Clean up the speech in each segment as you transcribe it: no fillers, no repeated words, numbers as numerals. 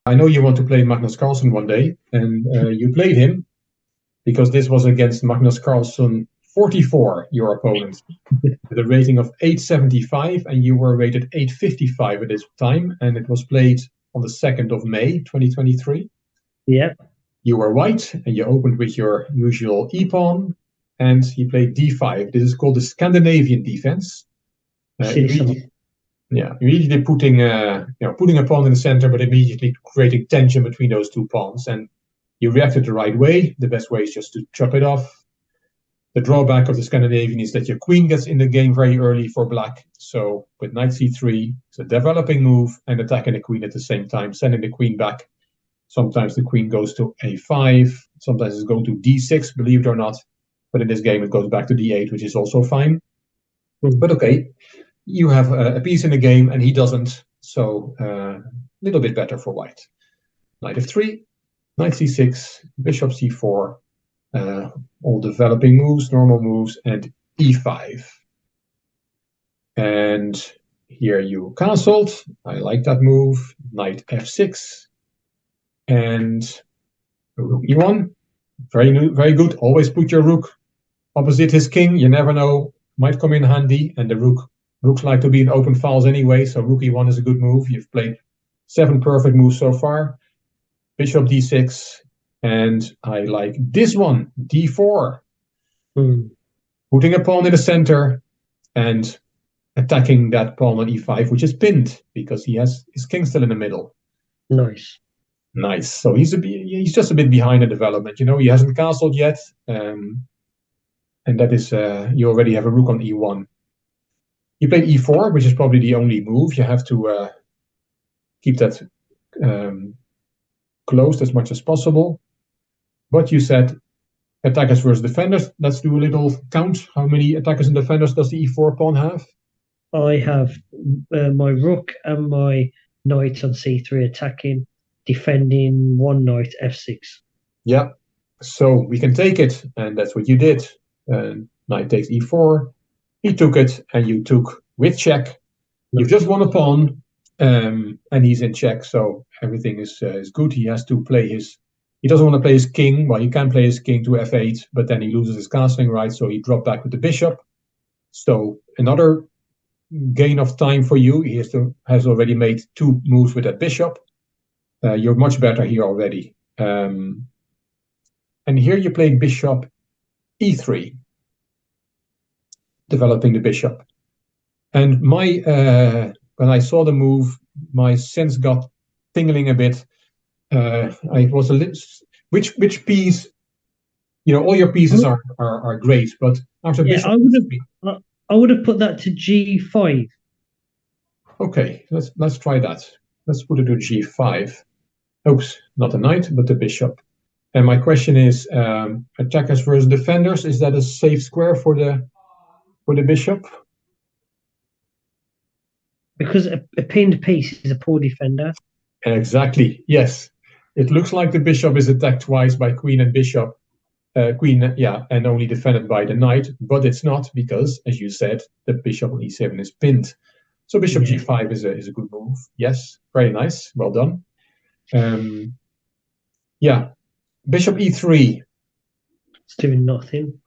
I know you want to play Magnus Carlsen one day, and you played him because this was against Magnus Carlsen 44, your opponent, with a rating of 875, and you were rated 855 at this time, and it was played on the 2nd of May, 2023. Yeah. You were white, and you opened with your usual e-pawn, and you played d5. This is called the Scandinavian defense. Immediately putting a pawn in the center, but immediately creating tension between those two pawns. And you reacted the right way. The best way is just to chop it off. The drawback of the Scandinavian is that your queen gets in the game very early for black. So with knight c3, it's a developing move and attacking the queen at the same time, sending the queen back. Sometimes the queen goes to a5. Sometimes it's going to d6, believe it or not. But in this game, it goes back to d8, which is also fine. But okay, you have a piece in the game and he doesn't. So a little bit better for white. Knight f3, knight c6, bishop c4. All developing moves, normal moves, and e5. And here you castled. I like that move. Knight f6. And rook e1. Very good. Always put your rook opposite his king. You never know. Might come in handy. And the rooks like to be in open files anyway. So rook e1 is a good move. You've played 7 perfect moves so far. Bishop d6. And I like this one, d4. Putting a pawn in the center and attacking that pawn on e5, which is pinned because he has his king still in the middle. Nice. So he's just a bit behind in development. He hasn't castled yet. And that is, you already have a rook on e1. You played e4, which is probably the only move. You have to keep that closed as much as possible. But you said attackers versus defenders. Let's do a little count. How many attackers and defenders does the e4 pawn have? I have my rook and my knight on c3 attacking, defending one knight f6. Yeah, so we can take it, and that's what you did. Knight takes e4. He took it, and you took with check. You've just won a pawn, and he's in check, so everything is good. He has to play his... He doesn't want to play his king. Well, he can play his king to f8, but then he loses his castling right, so he dropped back with the bishop. So another gain of time for you. He has already made 2 moves with that bishop. You're much better here already. And here you played bishop e3, developing the bishop. And when I saw the move, my sense got tingling a bit. I was a little... Which piece? All your pieces are great, but after bishop... I would have put that to g5. Okay, let's try that. Let's put it to g5. Oops, not the knight, but the bishop. And my question is, attackers versus defenders, is that a safe square for the bishop? Because a pinned piece is a poor defender. Exactly, yes. It looks like the bishop is attacked twice by queen and bishop. And only defended by the knight, but it's not because, as you said, the bishop on e7 is pinned. So bishop g5 is a good move. Yes, very nice. Well done. Bishop e3. It's doing nothing.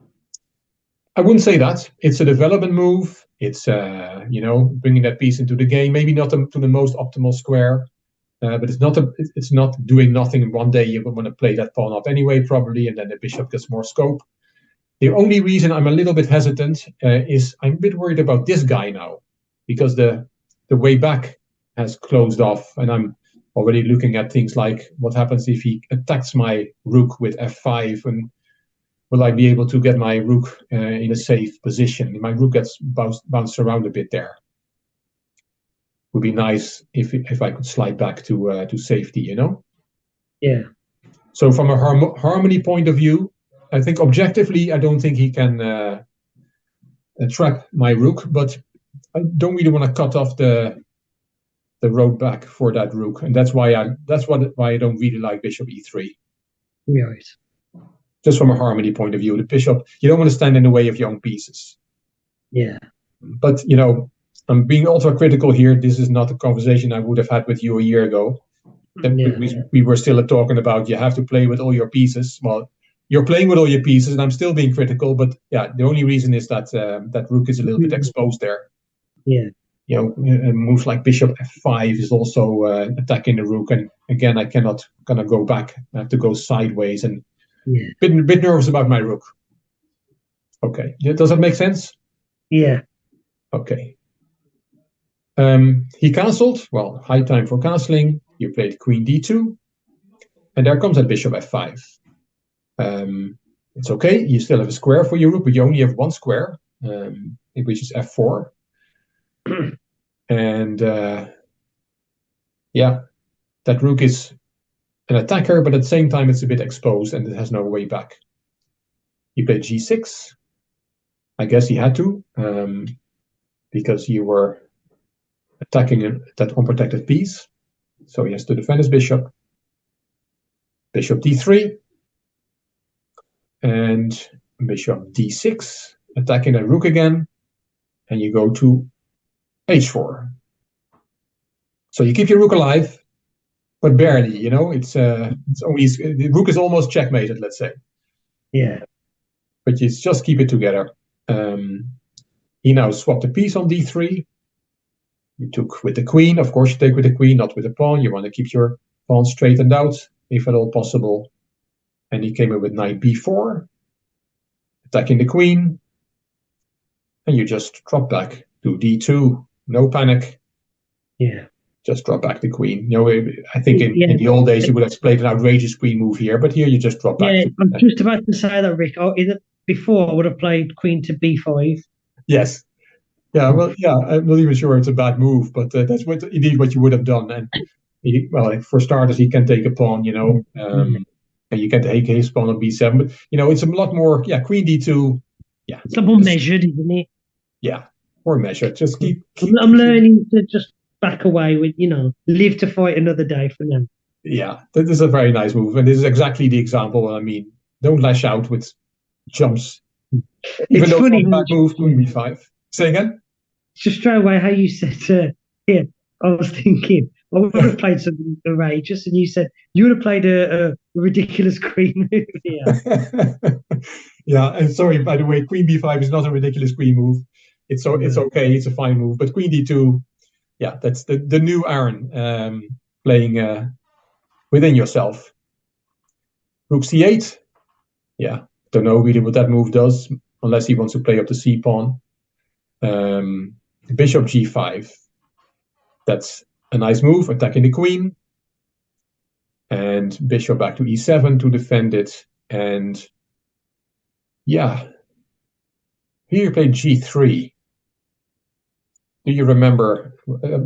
I wouldn't say that. It's a development move. It's bringing that piece into the game. Maybe not to the most optimal square, but it's not doing nothing. In one day you want to play that pawn up anyway, probably, and then the bishop gets more scope. The only reason I'm a little bit hesitant is I'm a bit worried about this guy now, because the way back has closed off, and I'm already looking at things like what happens if he attacks my rook with f5, and will I be able to get my rook in a safe position? My rook gets bounced around a bit there. Would be nice if I could slide back to safety, Yeah. So from a harmony point of view, I think objectively I don't think he can trap my rook, but I don't really want to cut off the road back for that rook, and that's why I don't really like bishop e3. Right. Just from a harmony point of view, the bishop, you don't want to stand in the way of your own pieces. Yeah. But I'm being ultra critical here. This is not a conversation I would have had with you a year ago. we were still talking about you have to play with all your pieces. Well, you're playing with all your pieces, and I'm still being critical. But yeah, the only reason is that that rook is a little bit exposed there. Yeah. Moves like bishop f5 is also attacking the rook, and again, I cannot kind of go back. I have to go sideways, and bit nervous about my rook. Okay, does that make sense? Yeah. Okay. He castled. Well, high time for castling. You played queen d2, and there comes that bishop f5. It's okay. You still have a square for your rook, but you only have one square, which is f4. And yeah, that rook is an attacker, but at the same time, it's a bit exposed and it has no way back. You played g6. I guess he had to, because you were attacking that unprotected piece. So he has to defend his bishop. Bishop d3. And bishop d6, attacking that rook again. And you go to h4. So you keep your rook alive, but barely, it's only, the rook is almost checkmated, let's say. Yeah. But you just keep it together. He now swapped a piece on d3. You took with the queen. Of course, you take with the queen, not with the pawn. You want to keep your pawn straightened out, if at all possible. And he came in with knight b4, attacking the queen. And you just drop back to d2. No panic. Yeah. Just drop back the queen. I think in the old days you would have played an outrageous queen move here, but here you just drop back. Yeah, I'm just about to say that, Rick. Before I would have played queen to b5. Yes. Yeah, well, yeah, I'm not even sure it's a bad move, but that's indeed what you would have done. And for starters, he can take a pawn, and you can take his pawn on b7. But it's a lot more. Yeah, queen d2. Yeah, it's more measured, isn't it? Yeah, more measured. Just keep. I'm learning to just back away with, live to fight another day for now. Yeah, this is a very nice move, and this is exactly the example. I mean, don't lash out with jumps. Even though it's not a bad move, queen b5. Say again? Just straight away how you said, I was thinking, I would have played something outrageous, and you said you would have played a ridiculous queen move. Yeah, and sorry, by the way, queen b5 is not a ridiculous queen move. It's okay, it's a fine move. But queen d2, yeah, that's the new Aran playing within yourself. Rook c8, yeah, don't know really what that move does, unless he wants to play up the c pawn. Bishop g5, that's a nice move, attacking the queen. And bishop back to e7 to defend it. And yeah, here you play g3. Do you remember?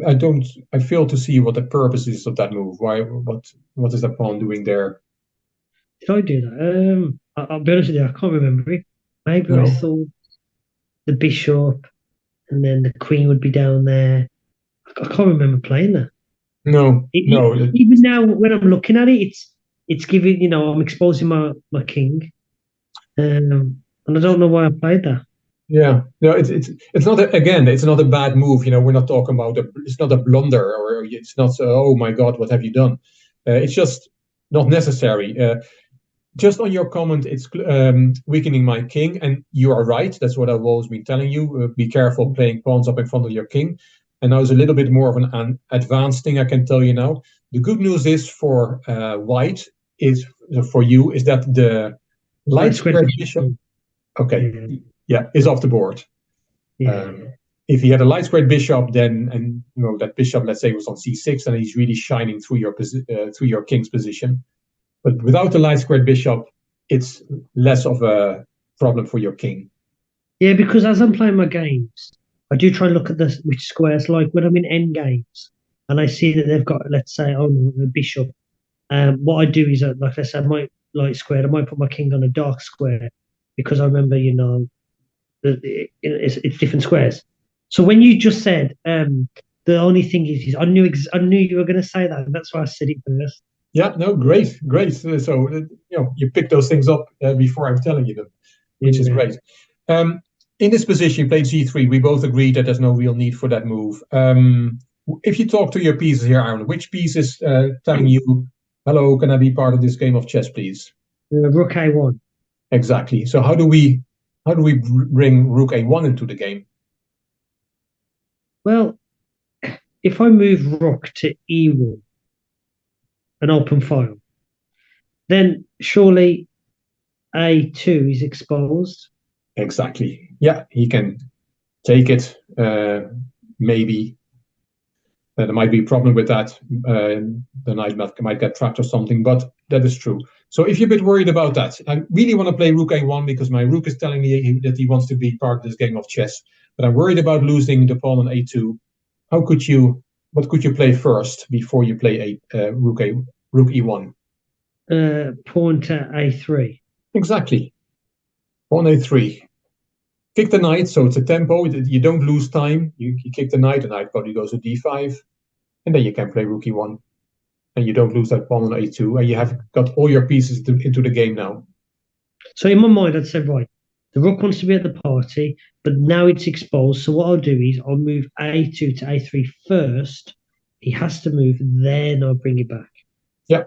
I fail to see what the purpose is of that move. Why? What is the pawn doing there? Did I do that? I'll be honest with you, I can't remember it. Maybe I thought the bishop and then the queen would be down there. I can't remember playing that. No. Even now, when I'm looking at it, it's giving, I'm exposing my king, and I don't know why I played that. Yeah, no, it's not it's not a bad move. We're not talking about it's not a blunder, or it's not oh my God, what have you done? It's just not necessary. Just on your comment, it's weakening my king, and you are right. That's what I've always been telling you. Be careful playing pawns up in front of your king. And now it's a little bit more of an advanced thing, I can tell you now. The good news is for white is for you is that the light squared bishop, is off the board. Yeah. If he had a light squared bishop, then that bishop, let's say, was on c6, and he's really shining through your king's position. But without the light squared bishop, it's less of a problem for your king. Yeah, because as I'm playing my games, I do try and look at which squares, like when I'm in end games, and I see that they've got, let's say, a bishop. What I do is, like I said, I might light square. I might put my king on a dark square because I remember, it's different squares. So when you just said, the only thing is I knew you were going to say that, and that's why I said it first. Yeah, no, great. So you pick those things up before I'm telling you them, which is great. In this position, you played g3. We both agreed that there's no real need for that move. if you talk to your pieces here, Aaron, which piece is telling you, hello, can I be part of this game of chess, please? Rook A1. Exactly. So how do we bring Rook A1 into the game? Well, if I move Rook to E1, an open file, then surely A2 is exposed. Exactly. Yeah, he can take it. Maybe there might be a problem with that. The knight might get trapped or something, but that is true. So if you're a bit worried about that, I really want to play Rook A1 because my Rook is telling me that he wants to be part of this game of chess. But I'm worried about losing the pawn on A2. What could you play first before you play Rook E1? Pawn to A3. Exactly. Pawn A3. Kick the knight, so it's a tempo. You don't lose time. You kick the knight probably goes to D5. And then you can play Rook E1. And you don't lose that pawn on A2. And you have got all your pieces into the game now. So in my mind, I'd say, right, the Rook wants to be at the party, but now it's exposed. So what I'll do is I'll move A2 to A3 first. He has to move, then I'll bring it back. Yeah,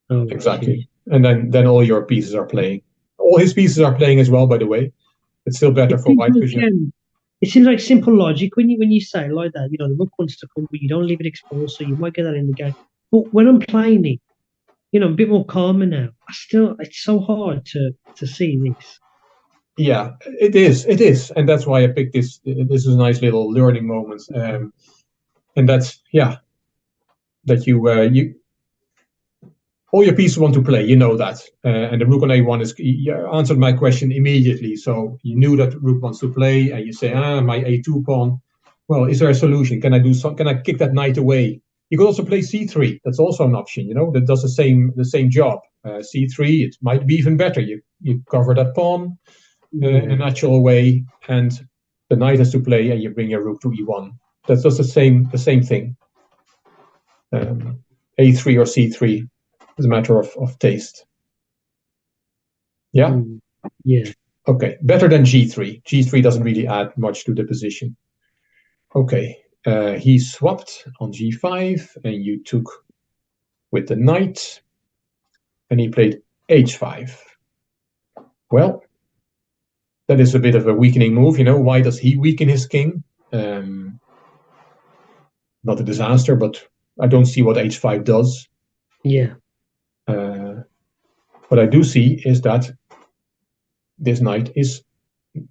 oh, exactly. And then all your pieces are playing. All his pieces are playing as well, by the way. It's still better for white because it seems like simple logic when you say it like that. You know, the Rook wants to come, but you don't leave it exposed, so you might get that in the game. But when I'm playing it, you know, I'm a bit more calmer now. It's so hard to see this. Yeah, it is, and that's why I picked this. This is a nice little learning moment, and that's that you all your pieces want to play. You know that, and the Rook on A1 you answered my question immediately. So you knew that Rook wants to play, and you say, my A2 pawn. Well, is there a solution? Can I do some? Can I kick that knight away? You could also play C3. That's also an option. You know, that does the same job. C3. It might be even better. You cover that pawn in a natural way, and the knight has to play, and you bring your Rook to E1. That's just the same thing. A3 or C3 is a matter of taste. Yeah. Yeah. Okay. Better than G3. G3 doesn't really add much to the position. Okay. He swapped on G5, and you took with the knight, and he played H5. Well, that is a bit of a weakening move. You know, why does he weaken his king? Not a disaster, but I don't see what H5 does. Yeah. What I do see is that this knight is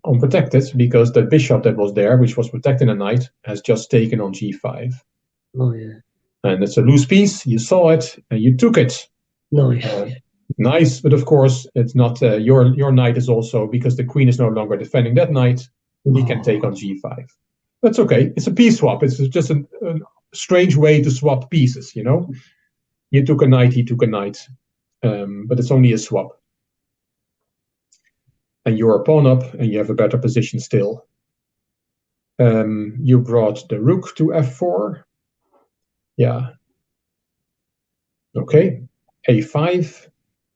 unprotected because the bishop that was there, which was protecting the knight, has just taken on G5. Oh, yeah. And it's a loose piece. You saw it, and you took it. Nice. Nice, but of course, it's not your knight is also, because the queen is no longer defending that knight, he can take on G5. That's okay. It's a piece swap. It's just a strange way to swap pieces, you know? You took a knight, he took a knight. But it's only a swap. And you're a pawn up, and you have a better position still. You brought the rook to f4. Yeah. Okay. A5,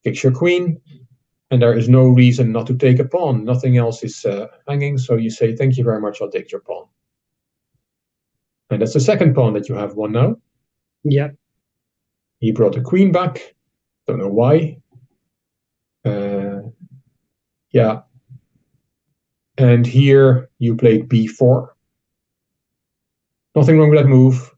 kicks your queen. And there is no reason not to take a pawn. Nothing else is hanging, so you say, thank you very much, I'll take your pawn. And that's the second pawn that you have won now. Yeah. He brought the queen back. Don't know why. Yeah. And here you played b4. Nothing wrong with that move.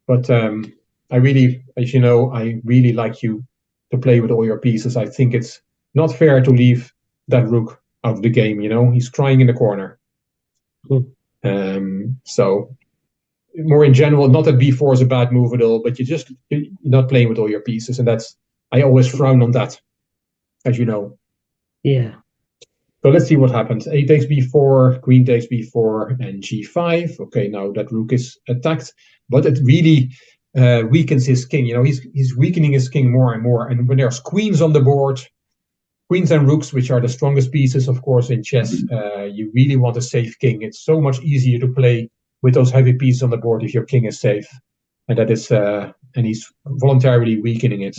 But I really, as you know, I really like you to play with all your pieces. I think it's not fair to leave that rook out of the game, you know? He's crying in the corner. So more in general, not that b4 is a bad move at all, but you're not playing with all your pieces, and I always frown on that, as you know. Yeah. So let's see what happens. A takes b4, queen takes b4, and g5. Okay, now that rook is attacked, but it really weakens his king. You know, he's weakening his king more and more. And when there's queens on the board, queens and rooks, which are the strongest pieces, of course, in chess, you really want a safe king. It's so much easier to play with those heavy pieces on the board if your king is safe. And that is, and he's voluntarily weakening it.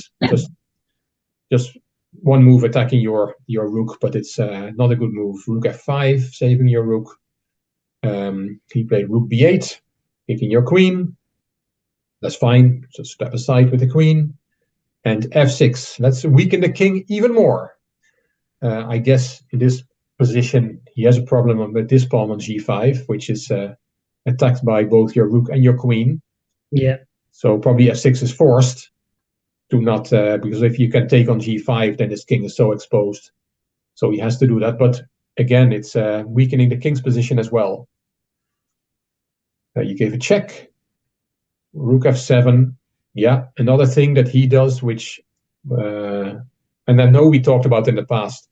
Just one move attacking your rook, but it's not a good move. Rook f5, saving your rook. He played rook b8, taking your queen. That's fine. So step aside with the queen. And f6. Let's weaken the king even more. I guess in this position, he has a problem with this pawn on g5, which is attacked by both your rook and your queen. Yeah. So probably f6 is forced to not, because if you can take on g5, then this king is so exposed. So he has to do that. But again, it's weakening the king's position as well. You gave a check. Rook f7. Yeah, another thing that he does, which, and I know we talked about in the past,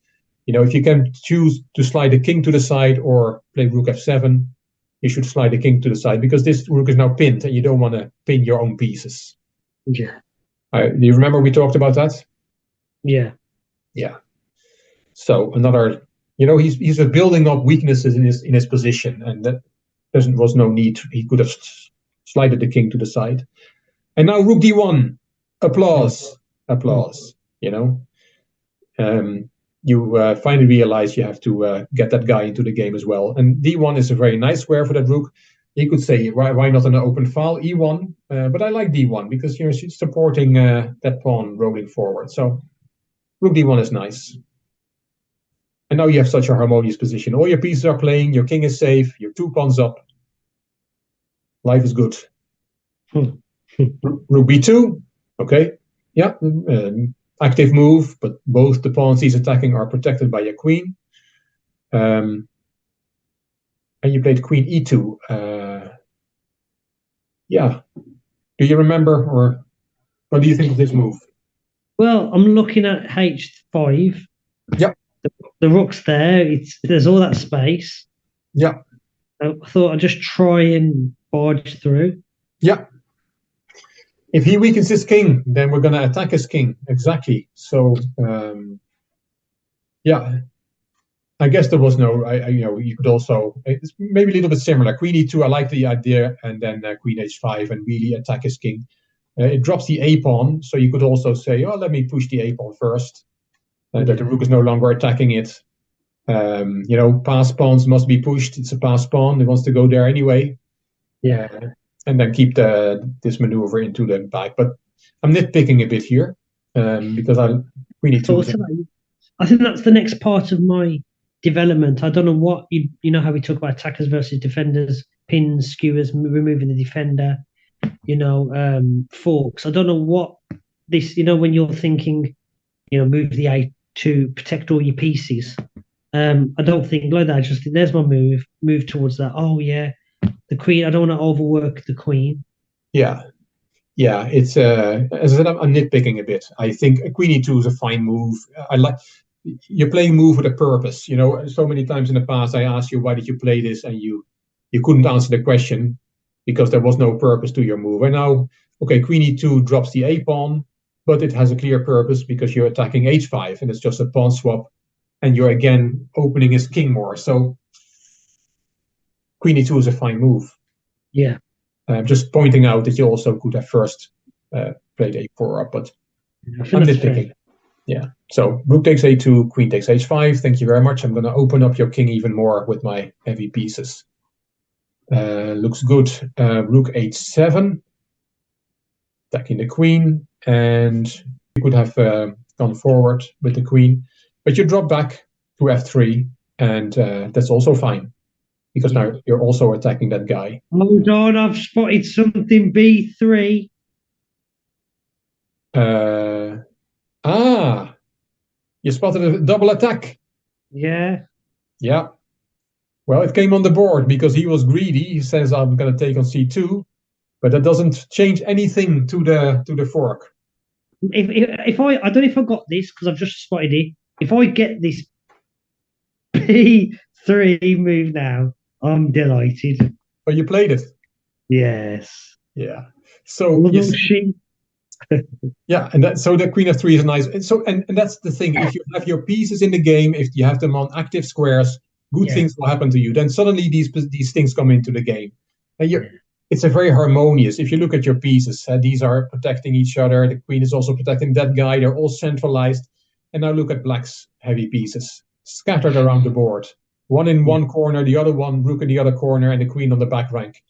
if you can choose to slide the king to the side or play rook f7, you should slide the king to the side because this rook is now pinned and you don't want to pin your own pieces. Yeah. Do you remember we talked about that? Yeah. Yeah. So another, he's building up weaknesses in his position, and that was no need. He could have slided the king to the side. And now rook d1. Applause. Applause. You finally realize you have to get that guy into the game as well. And d1 is a very nice square for that rook. You could say, why not an open file, e1? But I like d1 because she's supporting that pawn rolling forward. So rook d1 is nice. And now you have such a harmonious position. All your pieces are playing, your king is safe, your 2 pawns up. Life is good. Rook b2. Okay. Yeah. Active move, but both the pawns he's attacking are protected by your queen. And you played queen e2. Yeah. Do you remember, or what do you think of this move? Well, I'm looking at h5. Yeah. The rook's there. There's all that space. Yeah. I thought I'd just try and barge through. Yeah. If he weakens his king, then we're going to attack his king. Exactly. So, yeah. I guess there was no, you could also, it's maybe a little bit similar. Queen e2, I like the idea, and then queen h5 and really attack his king. It drops the a pawn, so you could also say, let me push the a pawn first, that the rook is no longer attacking it. Pass pawns must be pushed. It's a pass pawn. It wants to go there anyway. Yeah. And then keep this maneuver into the back. But I'm nitpicking a bit here because queen e2. I think that's the next part of my development. I don't know what you know how we talk about attackers versus defenders, pins, skewers, removing the defender, forks. I don't know what this, when you're thinking, move the a to protect all your pieces. I don't think like that. I just think there's my move towards that. Oh yeah, the queen. I don't want to overwork the queen. Yeah. Yeah, it's as I said, I'm nitpicking a bit. I think queen e2 is a fine move. I like you're playing move with a purpose. So many times in the past I asked you why did you play this, and you couldn't answer the question because there was no purpose to your move. And now, okay, queen e2 drops the a pawn, but it has a clear purpose because you're attacking h5, and it's just a pawn swap, and you're again opening his king more. So queen e2 is a fine move. Yeah. Just pointing out that you also could have first played a4 up, but I'm nitpicking. Yeah. So rook takes a2, queen takes h5. Thank you very much. I'm going to open up your king even more with my heavy pieces. Looks good. Rook h7, attacking the queen, and you could have gone forward with the queen, but you drop back to f3, and that's also fine. Because now you're also attacking that guy. Hold on, I've spotted something b3. You spotted a double attack. Yeah. Yeah. Well, it came on the board because he was greedy. He says, I'm going to take on c2, but that doesn't change anything to the fork. If I don't know if I got this because I've just spotted it. If I get this b3 move now, I'm delighted. Oh, you played it? Yes. Yeah. So yeah, and so the queen f3 is nice. And so and that's the thing. If you have your pieces in the game, if you have them on active squares, good things will happen to you. Then suddenly these things come into the game, and it's a very harmonious. If you look at your pieces, these are protecting each other. The queen is also protecting that guy. They're all centralized. And now look at black's heavy pieces scattered around the board. One in one corner, the other one, rook in the other corner, and the queen on the back rank.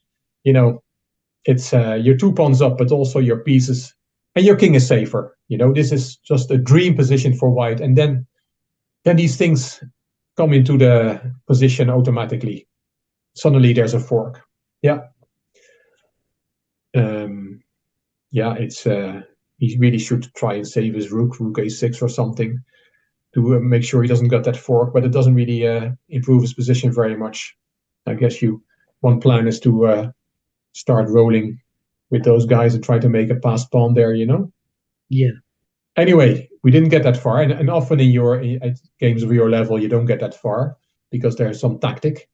it's you're 2 pawns up, but also your pieces and your king is safer. This is just a dream position for white, and then these things come into the position automatically. Suddenly there's a fork. Yeah. Yeah, it's he really should try and save his rook a6 or something to make sure he doesn't get that fork, but it doesn't really improve his position very much. I guess one plan is to start rolling with those guys and try to make a passed pawn there, Yeah. Anyway, we didn't get that far, and often in your games of your level, you don't get that far because there's some tactic.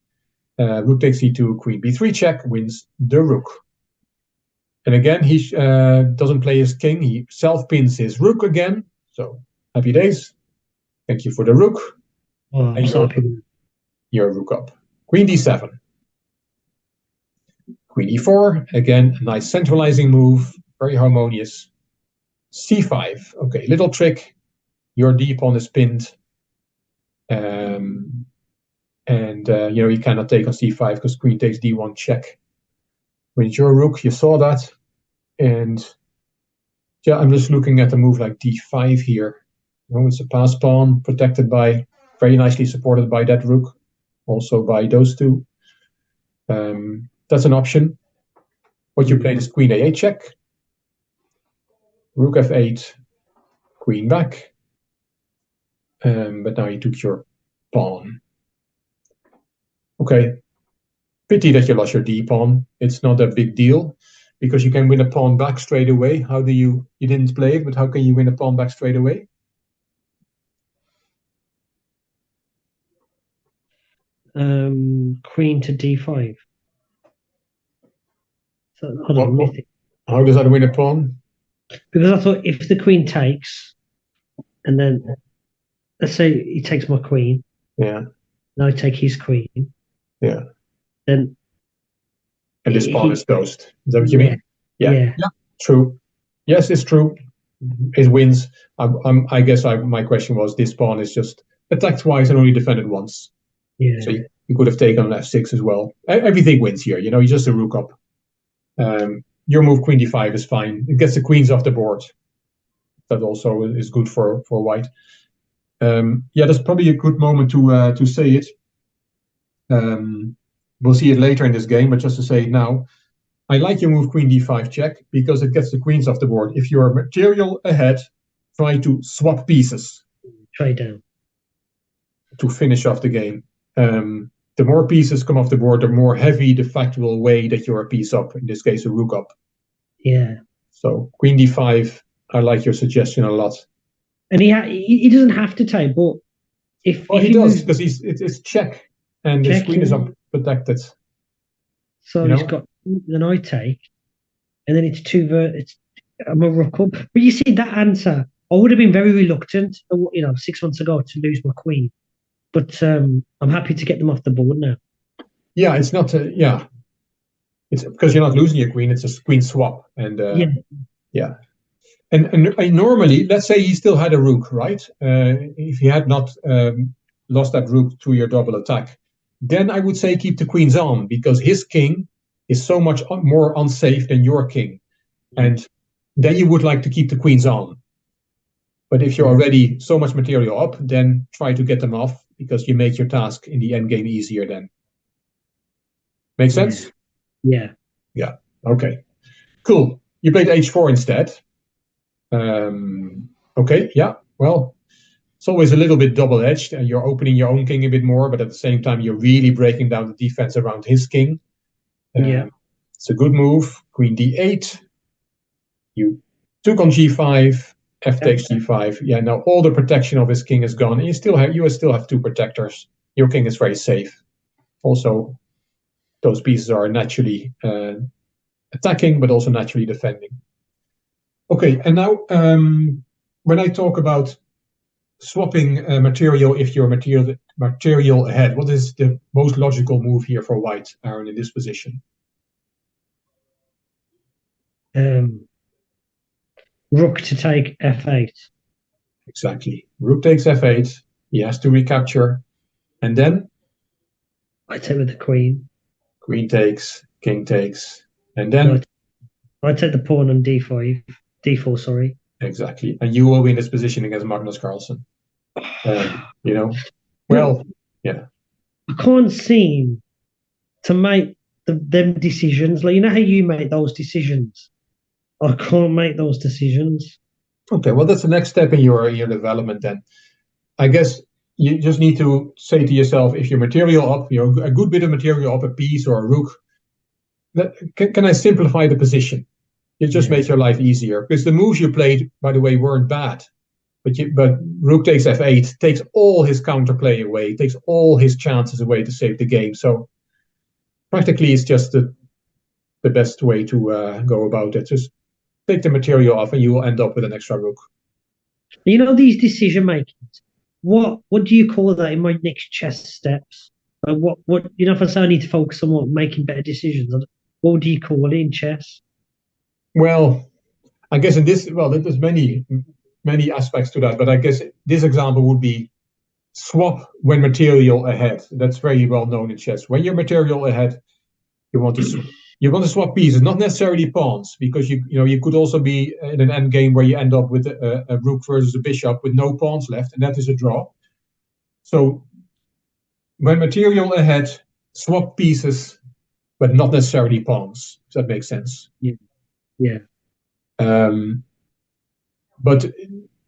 Rook takes e2, queen b3 check, wins the rook. And again, he doesn't play his king. He self-pins his rook again. So, happy days. Thank you for the rook. Oh, I'm so happy. Your rook up. Queen d7. Queen e4. Again, a nice centralizing move. Very harmonious. c5. Okay, little trick. Your d-pawn is pinned. And, you cannot take on c5 because queen takes d1 check. With your rook, you saw that. And yeah, I'm just looking at a move like d5 here. It's a pass pawn, protected by, very nicely supported by that rook, also by those two. That's an option. What you played is queen a8 check, rook f8, queen back. But now you took your pawn. Okay, pity that you lost your d-pawn. It's not a big deal, because you can win a pawn back straight away. How do you didn't play it, but how can you win a pawn back straight away? Queen to d5. So, hold on, how does that win a pawn? Because I thought if the queen takes, and then let's say he takes my queen. Yeah. And I take his queen. Yeah. Then. And this pawn is toast. Is that what you mean? Yeah. True. Yes, it's true. It wins. I guess my question was, this pawn is just attacked twice and only defended once. Yeah. So you could have taken on f6 as well. Everything wins here. You're just a rook up. Your move queen d5 is fine. It gets the queens off the board. That also is good for white. Yeah, that's probably a good moment to say it. We'll see it later in this game, but just to say it now, I like your move queen d5 check because it gets the queens off the board. If you're material ahead, try to swap pieces. Trade down. To finish off the game. The more pieces come off the board, the more heavy the factual way that you're a piece up. In this case, a rook up. Yeah. So queen d5, I like your suggestion a lot. And he doesn't have to take, but if he does, because it's check, and his queen is unprotected. So he's got, then I take, and then I'm a rook up. But you see, that answer, I would have been very reluctant, 6 months ago to lose my queen. But I'm happy to get them off the board now. Yeah, it's not. It's because you're not losing your queen. It's a queen swap, and yeah. And normally, let's say he still had a rook, right? If he had not lost that rook through your double attack, then I would say keep the queens on, because his king is so much more unsafe than your king, and then you would like to keep the queens on. But if you're already so much material up, then try to get them off, because you make your task in the endgame easier then. Make sense? Yeah. Yeah. Okay. Cool. You played h4 instead. Okay. Yeah. Well, it's always a little bit double-edged, and you're opening your own king a bit more, but at the same time, you're really breaking down the defense around his king. It's a good move. Queen d8. You took on g5. F takes g5. Yeah, now all the protection of his king is gone. And you still have two protectors. Your king is very safe. Also, those pieces are naturally attacking, but also naturally defending. Okay, and now when I talk about swapping material, if you're material ahead, what is the most logical move here for white, Aran, in this position? Rook to take f8. Exactly. Rook takes f8. He has to recapture. And then? I take with the queen. Queen takes, king takes. And then? I take the pawn on d5, d4. Sorry. Exactly. And you will win this position against Magnus Carlsen. You know, But well, yeah. I can't seem to make them decisions. Like, you know how you make those decisions. I can't make those decisions. Okay, well, that's the next step in your development then. I guess you just need to say to yourself, if your material up, a good bit of material up, a piece or a rook, can I simplify the position? It just Yeah. makes your life easier. Because the moves you played, by the way, weren't bad. But rook takes f8 takes all his counterplay away, takes all his chances away to save the game. So practically, it's just the best way to go about it. Just take the material off, and you will end up with an extra rook. You know these decision makings. What do you call that in my next chess steps? What you know if I say I need to focus on what making better decisions, what do you call it in chess? Well, I guess in this, well, there's many aspects to that, but I guess this example would be swap when material ahead. That's very well known in chess. When you're material ahead, you want to you want to swap pieces, not necessarily pawns, because you could also be in an end game where you end up with a rook versus a bishop with no pawns left, and that is a draw. So when material ahead, swap pieces, but not necessarily pawns. If that makes sense. Yeah, yeah, Um, but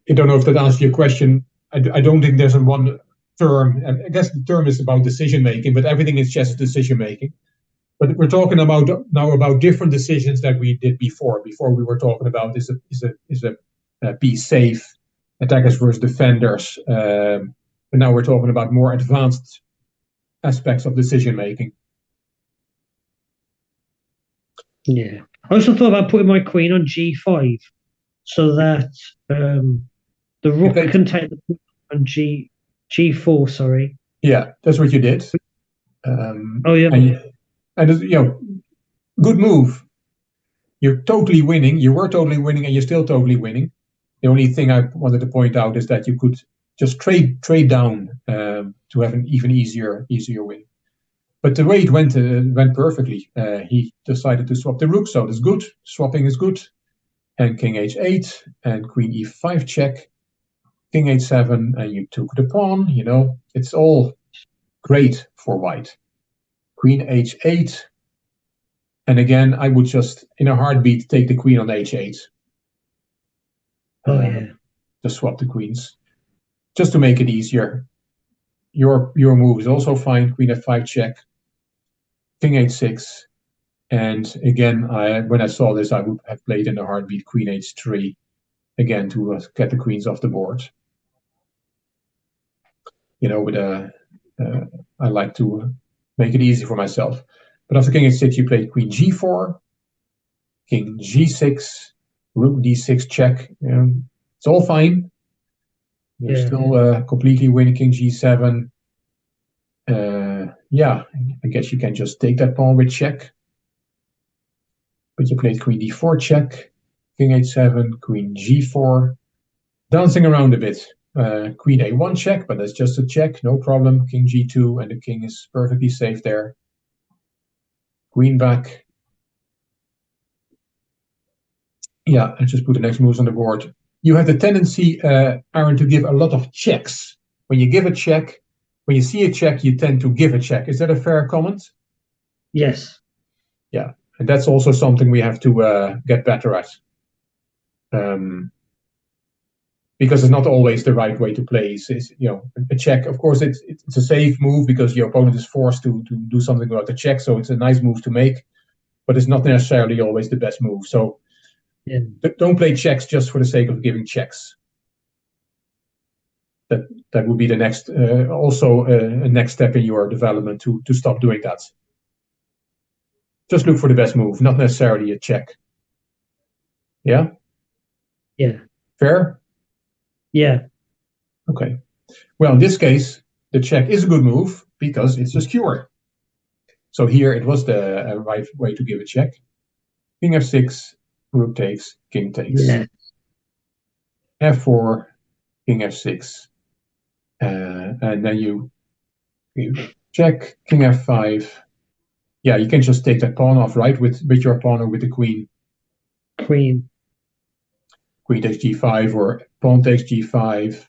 I don't know if that answers your question. I don't think there's a one term. And I guess the term is about decision making, but everything in chess is decision making. But we're talking about now about different decisions that we did before. Before we were talking about is a piece safe, attackers versus defenders. And now we're talking about more advanced aspects of decision making. yeah. I also thought about putting my queen on g5 so that the You rook played, can take the queen on g4. Sorry. yeah, that's what you did. Oh yeah, And good move. You're totally winning. You were totally winning, and you're still totally winning. The only thing I wanted to point out is that you could just trade down to have an even easier win. But the way it went perfectly. He decided to swap the rook, so that's good. Swapping is good. And king h8 and queen e5 check, king h7, and you took the pawn. It's all great for white. Queen h8, and again, I would just in a heartbeat take the queen on h8. oh Uh, yeah, just swap the queens, just to make it easier. Your move is also fine. Queen f5 check, king h6, and again, when I saw this, I would have played in a heartbeat queen h3 again to get the queens off the board. With I like to make it easy for myself. But after king h6, you played queen g4, king g6, rook d6 check. It's all fine. You're yeah. still completely winning. King g7. Yeah, I guess you can just take that pawn with check. But you played queen d4 check, king h7, queen g4, dancing around a bit. Queen a1 check, but that's just a check, no problem. King g2, and the king is perfectly safe there. Queen back. Yeah, I just put the next moves on the board. You have the tendency, Aran, to give a lot of checks. When you give a check, when you see a check, you tend to give a check. Is that a fair comment? Yes. Yeah, and that's also something we have to get better at. Because it's not always the right way to play. A check, of course, it's a safe move because your opponent is forced to do something about the check, so it's a nice move to make, but it's not necessarily always the best move. So Yeah. don't play checks just for the sake of giving checks. That would be the next, also a next step in your development to stop doing that. Just look for the best move, not necessarily a check. Yeah? Yeah. Fair? Yeah. Okay. Well, in this case, the check is a good move because it's a skewer. So here it was the right way to give a check. King f6, rook takes, king takes. Yeah. f4, king f6. And then you check, king f5. Yeah, you can just take that pawn off, right, with your pawn or with the queen. Queen. Queen takes g5 or pawn takes g5.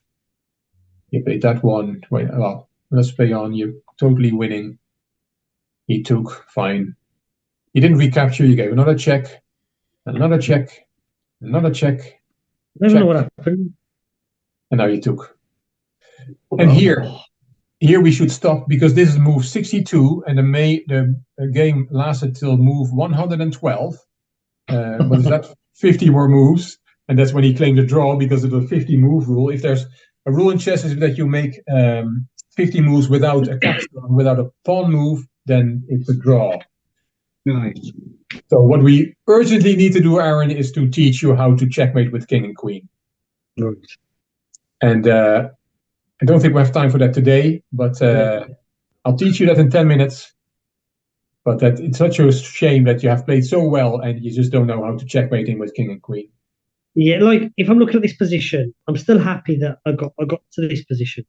You played that one. Well, let's play on. You're totally winning. He took. Fine. You didn't recapture. You gave another check. Another check. Another check. I don't Check. know what happened. And now you took. And here we should stop because this is move 62 and the game lasted till move 112. What is that? 50 more moves. And that's when he claimed a draw because of the 50 move rule. If there's a rule in chess is that you make 50 moves without a capture, without a pawn move, then it's a draw. Nice. So what we urgently need to do, Aran, is to teach you how to checkmate with king and queen. Right. And I don't think we have time for that today, but I'll teach you that in 10 minutes. But that it's such a shame that you have played so well and you just don't know how to checkmate him with king and queen. Yeah, like if I'm looking at this position, I'm still happy that I got to this position.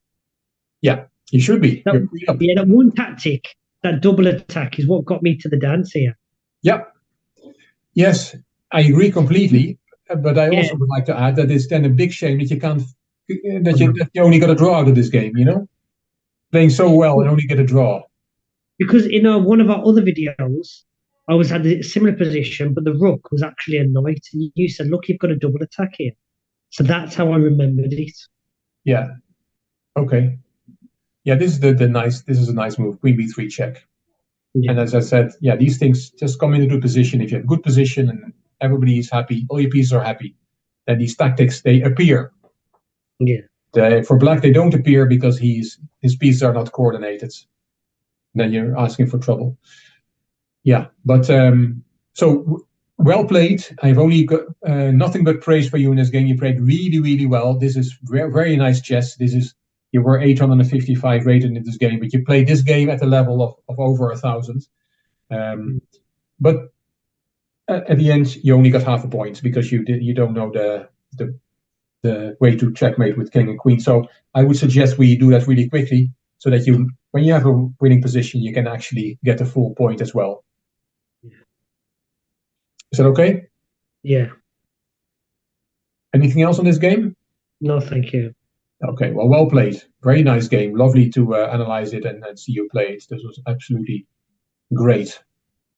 Yeah, you should be. That one tactic, that double attack, is what got me to the dance here. Yeah. Yes, I agree completely. But I also would like to add that it's then a big shame that you can't that you only got a draw out of this game. You know, playing so well and only get a draw. Because in one of our other videos, I was at a similar position, but the rook was actually a knight, and you said, "Look, you've got a double attack here." So that's how I remembered it. Yeah. Okay. Yeah, this is this is a nice move. Queen b3 check. Yeah. And as I said, yeah, these things just come into good position. If you have good position and everybody is happy, all your pieces are happy, then these tactics they appear. Yeah. For black, they don't appear because his pieces are not coordinated. Then you're asking for trouble. Yeah, but so well played. I've only got nothing but praise for you in this game. You played really, really well. This is very, very nice chess. You were 855 rated in this game, but you played this game at a level of over 1,000. But at the end, you only got half a point because you don't know the way to checkmate with king and queen. So I would suggest we do that really quickly so that when you have a winning position, you can actually get a full point as well. Yeah. Is that okay? Yeah. Anything else on this game? No, thank you. Okay, well played. Very nice game. Lovely to analyze it and see you play it. This was absolutely great.